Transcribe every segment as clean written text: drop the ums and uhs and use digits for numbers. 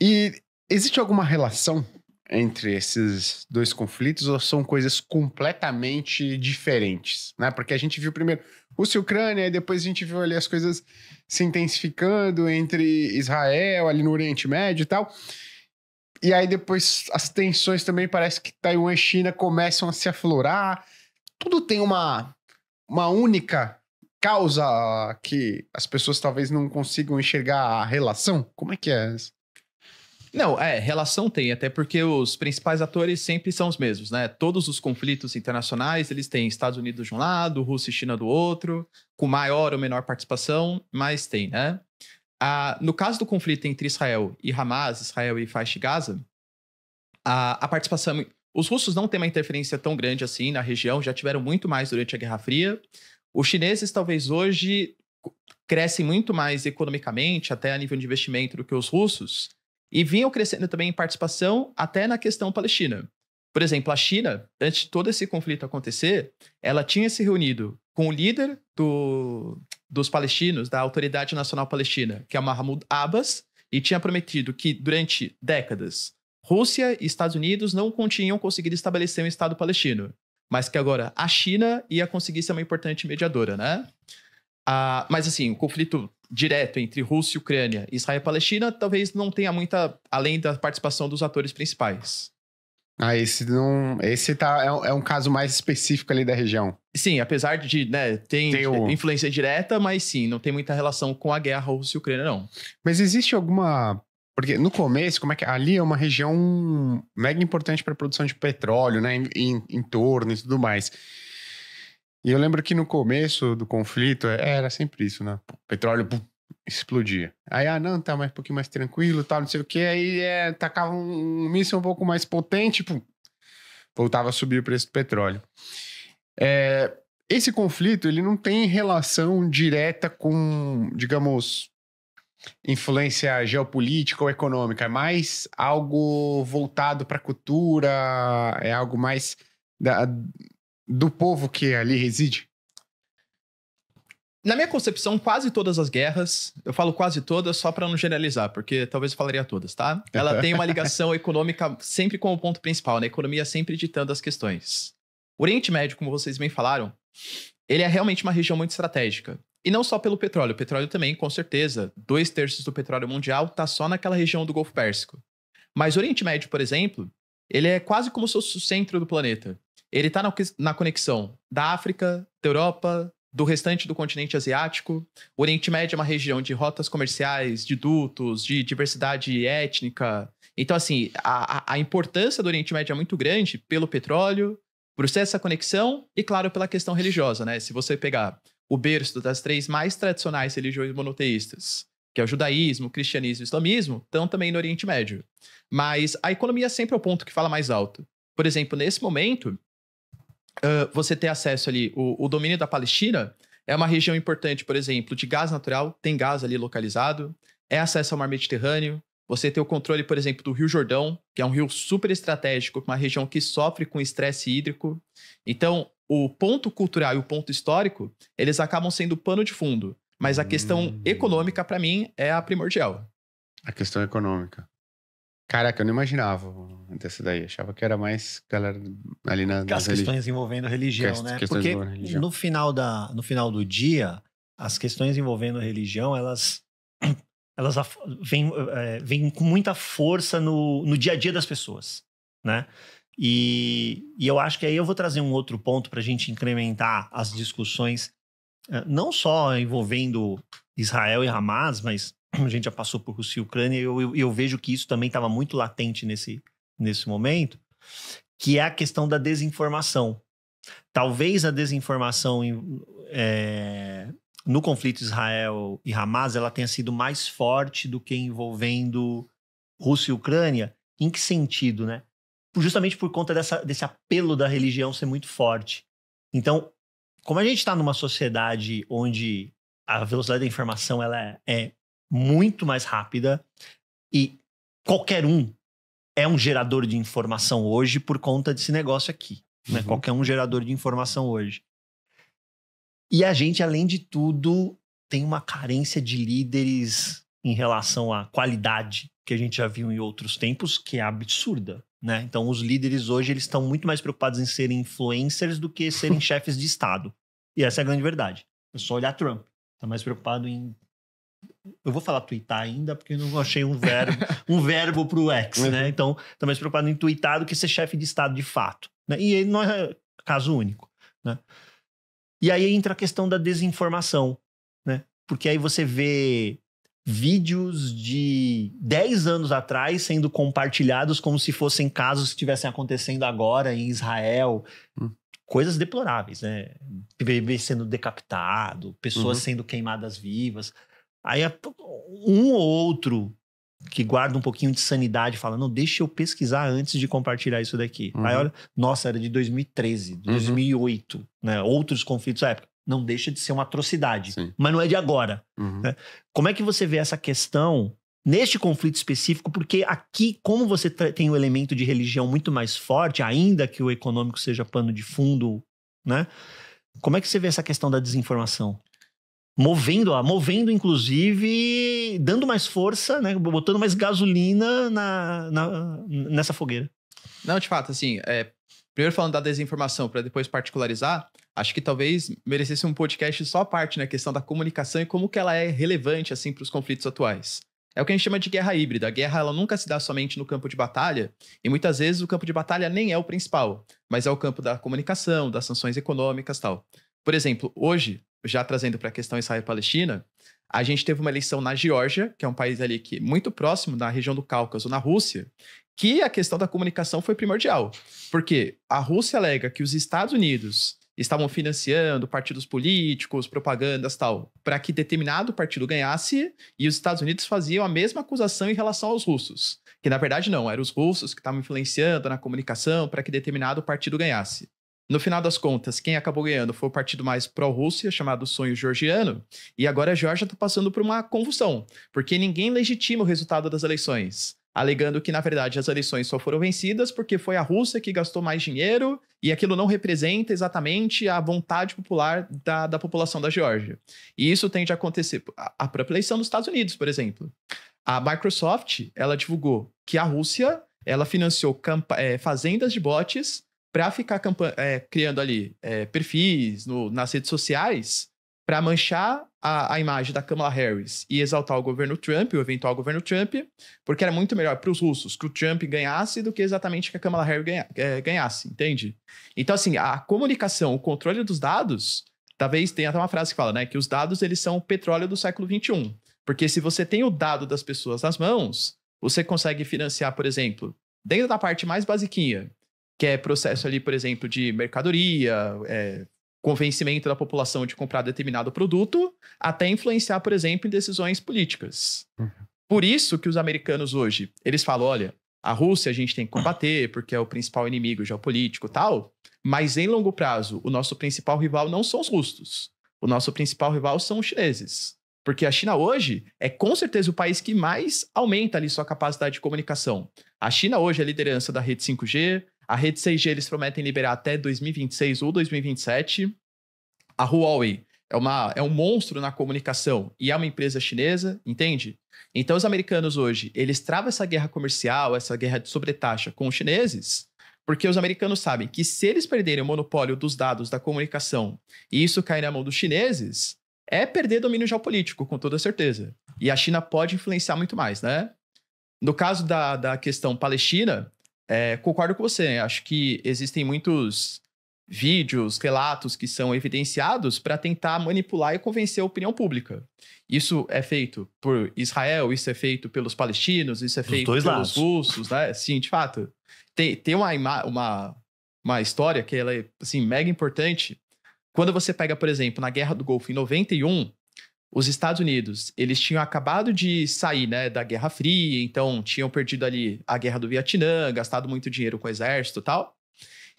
E existe alguma relação entre esses dois conflitos ou são coisas completamente diferentes, né? Porque a gente viu primeiro Rússia e Ucrânia e depois a gente viu ali as coisas se intensificando entre Israel, ali no Oriente Médio e tal. E aí depois as tensões também parece que Taiwan e China começam a se aflorar. Tudo tem uma única causa que as pessoas talvez não consigam enxergar a relação? Como é que é? Não, relação tem, até porque os principais atores sempre são os mesmos, né? Todos os conflitos internacionais, eles têm Estados Unidos de um lado, Rússia e China do outro, com maior ou menor participação, mas tem, né? No caso do conflito entre Israel e Hamas, Israel e faixa de Gaza, a participação... Os russos não têm uma interferência tão grande assim na região, já tiveram muito mais durante a Guerra Fria. Os chineses, talvez hoje, crescem muito mais economicamente, até a nível de investimento, do que os russos, e vinham crescendo também em participação até na questão palestina. Por exemplo, a China, antes de todo esse conflito acontecer, ela tinha se reunido com o líder dos palestinos, da Autoridade Nacional Palestina, que é o Mahmoud Abbas, e tinha prometido que durante décadas Rússia e Estados Unidos não tinham conseguido estabelecer um Estado palestino, mas que agora a China ia conseguir ser uma importante mediadora, né? Mas assim, o conflito direto entre Rússia e Ucrânia, Israel e Palestina, talvez não tenha muita, além da participação dos atores principais. Esse é um caso mais específico ali da região. Sim, apesar de, né, tem influência direta, mas sim, não tem muita relação com a guerra Rússia e Ucrânia, não. Mas existe alguma... Porque no começo, como é que ali é uma região mega importante para a produção de petróleo, né, em torno e tudo mais. E eu lembro que no começo do conflito era sempre isso, né? O petróleo explodia. Aí, não, tá mais um pouquinho mais tranquilo, tal, não sei o quê. Aí tacava um míssil um pouco mais potente, voltava a subir o preço do petróleo. Esse conflito, ele não tem relação direta com, digamos, influência geopolítica ou econômica. É mais algo voltado para a cultura, é algo mais do povo que ali reside? Na minha concepção, quase todas as guerras, eu falo quase todas só para não generalizar, porque talvez eu falaria todas, tá? Ela tem uma ligação econômica sempre como ponto principal, né? A economia sempre ditando as questões. O Oriente Médio, como vocês bem falaram, ele é realmente uma região muito estratégica. E não só pelo petróleo. O petróleo também, com certeza, 2/3 do petróleo mundial está só naquela região do Golfo Pérsico. Mas o Oriente Médio, por exemplo, ele é quase como se fosse o centro do planeta. Ele está na conexão da África, da Europa, do restante do continente asiático. O Oriente Médio é uma região de rotas comerciais, de dutos, de diversidade étnica. Então, assim, a importância do Oriente Médio é muito grande pelo petróleo, por ser essa conexão e, claro, pela questão religiosa, né? Se você pegar o berço das 3 mais tradicionais religiões monoteístas, que é o judaísmo, o cristianismo e o islamismo, estão também no Oriente Médio. Mas a economia sempre é o ponto que fala mais alto. Por exemplo, nesse momento, você ter acesso ali, o domínio da Palestina é uma região importante, por exemplo, de gás natural, tem gás ali localizado, é acesso ao mar Mediterrâneo, você ter o controle, por exemplo, do Rio Jordão, que é um rio super estratégico, uma região que sofre com estresse hídrico. Então, o ponto cultural e o ponto histórico, eles acabam sendo pano de fundo. Mas a questão econômica, para mim, é a primordial. A questão econômica. Caraca, eu não imaginava dessa daí. Achava que era mais galera ali as questões envolvendo religião, né? Porque no final do dia, as questões envolvendo religião, elas vêm com muita força no dia a dia das pessoas, né? E eu acho que aí eu vou trazer um outro ponto para a gente incrementar as discussões, não só envolvendo Israel e Hamas, mas a gente já passou por Rússia e Ucrânia, e eu vejo que isso também estava muito latente nesse momento, que é a questão da desinformação. Talvez a desinformação no conflito Israel e Hamas, ela tenha sido mais forte do que envolvendo Rússia e Ucrânia. Em que sentido, né? Justamente por conta desse apelo da religião ser muito forte. Então, como a gente está numa sociedade onde a velocidade da informação ela é muito mais rápida e qualquer um é um gerador de informação hoje por conta desse negócio aqui. Né? Qualquer um gerador de informação hoje. E a gente, além de tudo, tem uma carência de líderes em relação à qualidade que a gente já viu em outros tempos, que é absurda, né? Então, os líderes hoje, eles estão muito mais preocupados em serem influencers do que serem chefes de Estado. E essa é a grande verdade. É só olhar Trump. Tá mais preocupado em... Eu vou falar twittar ainda, porque eu não achei um verbo pro X, né? Então, tá mais preocupado em twittar do que ser chefe de Estado de fato, né? E ele não é caso único, né? E aí entra a questão da desinformação, né? Porque aí você vê vídeos de 10 anos atrás sendo compartilhados como se fossem casos que estivessem acontecendo agora em Israel. Coisas deploráveis, né? Bebê sendo decapitado, pessoas sendo queimadas vivas. Aí um ou outro que guarda um pouquinho de sanidade fala, não, deixa eu pesquisar antes de compartilhar isso daqui. Aí olha, nossa, era de 2013, 2008, né? Outros conflitos à época. Não deixa de ser uma atrocidade. Sim. Mas não é de agora. Né? Como é que você vê essa questão neste conflito específico? Porque aqui, como você tem um elemento de religião muito mais forte, ainda que o econômico seja pano de fundo, né? Como é que você vê essa questão da desinformação? Movendo, inclusive, dando mais força, né? Botando mais gasolina nessa fogueira. Não, de fato, assim, primeiro falando da desinformação, para depois particularizar, acho que talvez merecesse um podcast só à parte, né? A questão da comunicação e como que ela é relevante, assim, para os conflitos atuais. É o que a gente chama de guerra híbrida. A guerra, ela nunca se dá somente no campo de batalha, e muitas vezes o campo de batalha nem é o principal, mas é o campo da comunicação, das sanções econômicas e tal. Por exemplo, hoje, já trazendo para a questão Israel-Palestina, a gente teve uma eleição na Geórgia, que é um país ali que muito próximo da região do Cáucaso, na Rússia, que a questão da comunicação foi primordial. Porque a Rússia alega que os Estados Unidos estavam financiando partidos políticos, propagandas e tal, para que determinado partido ganhasse, e os Estados Unidos faziam a mesma acusação em relação aos russos. Que na verdade não, eram os russos que estavam influenciando na comunicação para que determinado partido ganhasse. No final das contas, quem acabou ganhando foi o partido mais pró-Rússia, chamado Sonho Georgiano, e agora a Geórgia está passando por uma convulsão, porque ninguém legitima o resultado das eleições, alegando que, na verdade, as eleições só foram vencidas porque foi a Rússia que gastou mais dinheiro e aquilo não representa exatamente a vontade popular da população da Geórgia. E isso tende a acontecer. A própria eleição dos Estados Unidos, por exemplo. A Microsoft, ela divulgou que a Rússia, ela financiou fazendas de bots para ficar criando ali perfis nas redes sociais para manchar a imagem da Kamala Harris e exaltar o governo Trump, o eventual governo Trump, porque era muito melhor para os russos que o Trump ganhasse do que exatamente que a Kamala Harris ganhasse, entende? Então, assim, a comunicação, o controle dos dados, talvez tenha até uma frase que fala, né, que os dados, eles são o petróleo do século XXI. Porque se você tem o dado das pessoas nas mãos, você consegue financiar, por exemplo, dentro da parte mais basiquinha, que é processo ali, por exemplo, de mercadoria, convencimento da população de comprar determinado produto, até influenciar, por exemplo, em decisões políticas. Por isso que os americanos hoje, eles falam, olha, a Rússia a gente tem que combater, porque é o principal inimigo geopolítico e tal, mas em longo prazo, o nosso principal rival não são os russos. O nosso principal rival são os chineses. Porque a China hoje é com certeza o país que mais aumenta ali sua capacidade de comunicação. A China hoje é a liderança da rede 5G, a rede 6G eles prometem liberar até 2026 ou 2027. A Huawei é um monstro na comunicação e é uma empresa chinesa, entende? Então os americanos hoje, eles travam essa guerra comercial, essa guerra de sobretaxa com os chineses, porque os americanos sabem que se eles perderem o monopólio dos dados da comunicação e isso cair na mão dos chineses, é perder domínio geopolítico, com toda certeza. E a China pode influenciar muito mais, né? No caso da questão palestina, concordo com você. Acho que existem muitos vídeos, relatos que são evidenciados para tentar manipular e convencer a opinião pública. Isso é feito por Israel, isso é feito pelos palestinos, isso é feito pelos russos, né? Sim, de fato. Tem uma história que ela é assim, mega importante. Quando você pega, por exemplo, na Guerra do Golfo, em 91, os Estados Unidos, eles tinham acabado de sair, né, da Guerra Fria, então tinham perdido ali a Guerra do Vietnã, gastado muito dinheiro com o exército e tal.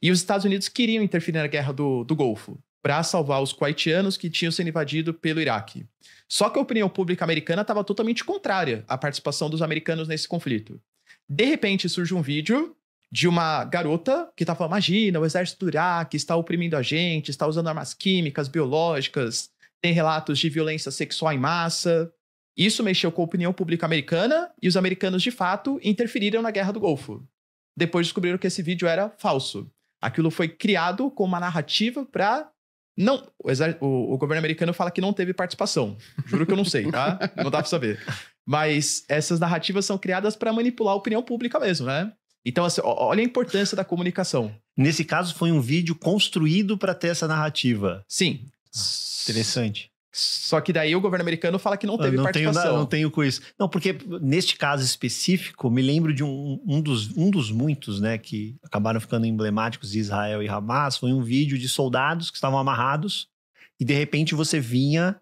E os Estados Unidos queriam interferir na Guerra do Golfo para salvar os kuwaitianos que tinham sido invadidos pelo Iraque. Só que a opinião pública americana estava totalmente contrária à participação dos americanos nesse conflito. De repente surge um vídeo de uma garota que tá falando, imagina, o exército do Iraque está oprimindo a gente, está usando armas químicas, biológicas, tem relatos de violência sexual em massa. Isso mexeu com a opinião pública americana e os americanos, de fato, interferiram na Guerra do Golfo. Depois descobriram que esse vídeo era falso. Aquilo foi criado com uma narrativa para... Não, o governo americano fala que não teve participação. Juro que eu não sei, tá? Não dá pra saber. Mas essas narrativas são criadas para manipular a opinião pública mesmo, né? Então, assim, olha a importância da comunicação. Nesse caso, foi um vídeo construído para ter essa narrativa. Sim. Interessante. Só que daí o governo americano fala que não teve participação. Não tenho com isso. Não, porque neste caso específico, me lembro de um dos muitos, né, que acabaram ficando emblemáticos de Israel e Hamas, foi um vídeo de soldados que estavam amarrados e de repente você vinha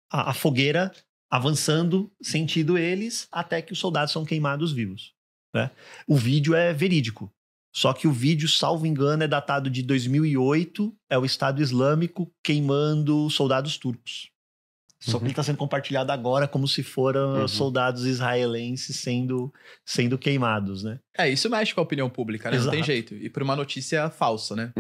a fogueira avançando sentido eles até que os soldados são queimados vivos, né? O vídeo é verídico. Só que o vídeo, salvo engano, é datado de 2008, é o Estado Islâmico queimando soldados turcos. Só que ele está sendo compartilhado agora como se foram soldados israelenses sendo queimados, né? Isso mexe com a opinião pública, né? Exato. Não tem jeito. E por uma notícia falsa, né?